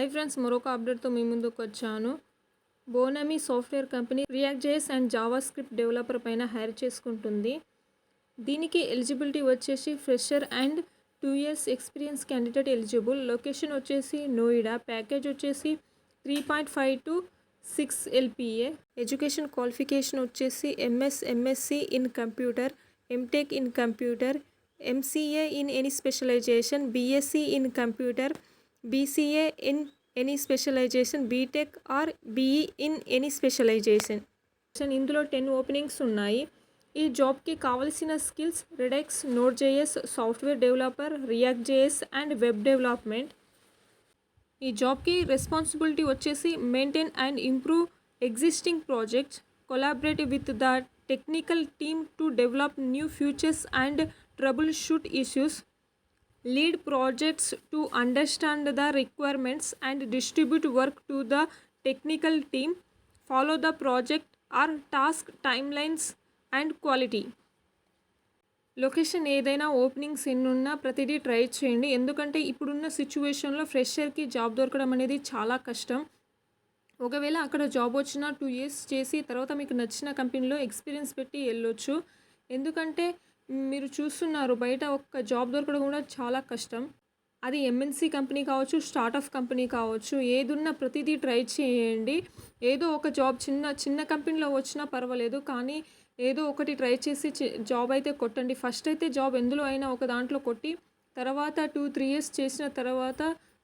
Hi friends, మరొక అప్డేట్తో మీ ముందుకు వచ్చాను. బోనమి software company React JS and JavaScript developer పైన హైర్ చేసుకుంటుంది. దీనికి ఎలిజిబిలిటీ వచ్చేసి fresher and 2 years experience candidate eligible. Location వచ్చేసి నోయిడా. ప్యాకేజ్ వచ్చేసి 3.5 to 6 LPA. ఎడ్యుకేషన్ క్వాలిఫికేషన్ వచ్చేసి MSc in computer, MTech in computer, MCA in any specialisation, BSc in computer, BCA in any specialization, BTech or BE in any specialization. ఇందులో 10 openings ఉన్నాయి. ఈ జాబ్కి కావాల్సిన skills redex, node JS, software developer, react JS and web development. ఈ జాబ్కి responsibility వచ్చేసి maintain and improve existing projects, collaborate with the technical team to develop new features and trouble shoot issues, lead projects to understand the requirements and distribute work to the technical team, follow the project or task timelines and quality. Location ఏదైనా openings ఎన్నున్నా ప్రతిదీ try చేయండి. ఎందుకంటే ఇప్పుడున్న సిచ్యువేషన్లో ఫ్రెషర్కి job దొరకడం అనేది చాలా కష్టం. ఒకవేళ అక్కడ జాబ్ వచ్చినా 2 years చేసి తర్వాత మీకు నచ్చిన కంపెనీలో ఎక్స్పీరియన్స్ పెట్టి వెళ్ళొచ్చు. ఎందుకంటే మీరు చూస్తున్నారు బయట ఒక్క జాబ్ దొరకడం కూడా చాలా కష్టం. అది ఎంఎన్సీ కంపెనీ కావచ్చు, స్టార్టప్ కంపెనీ కావచ్చు, ఏదున్నా ప్రతిదీ ట్రై చేయండి. ఏదో ఒక జాబ్ చిన్న కంపెనీలో వచ్చినా పర్వాలేదు, కానీ ఏదో ఒకటి ట్రై చేసి జాబ్ అయితే కొట్టండి. ఫస్ట్ అయితే జాబ్ ఎందులో అయినా ఒక దాంట్లో కొట్టి తర్వాత 2-3 years చేసిన తర్వాత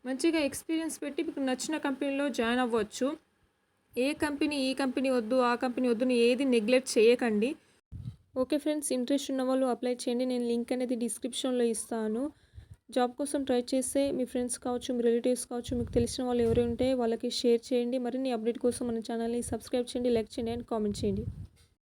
మంచిగా ఎక్స్పీరియన్స్ పెట్టి మీకు నచ్చిన కంపెనీలో జాయిన్ అవ్వచ్చు. ఈ కంపెనీ వద్దు, ఆ కంపెనీ వద్దు, ఏది నెగ్లెక్ట్ చేయకండి. ఓకే ఫ్రెండ్స్, ఇంట్రెస్ట్ ఉన్న వాళ్ళు అప్లై చేయండి. నేను లింక్ అనేది డిస్క్రిప్షన్లో ఇస్తాను. జాబ్ కోసం ట్రై చేస్తే మీ ఫ్రెండ్స్ కావచ్చు, మీ రిలేటివ్స్ కావచ్చు, మీకు తెలిసిన వాళ్ళు ఎవరు ఉంటే వాళ్ళకి షేర్ చేయండి. మరిన్ని అప్డేట్ కోసం మన ఛానల్ని సబ్స్క్రైబ్ చేయండి, లైక్ చేయండి అండ్ కామెంట్ చేయండి.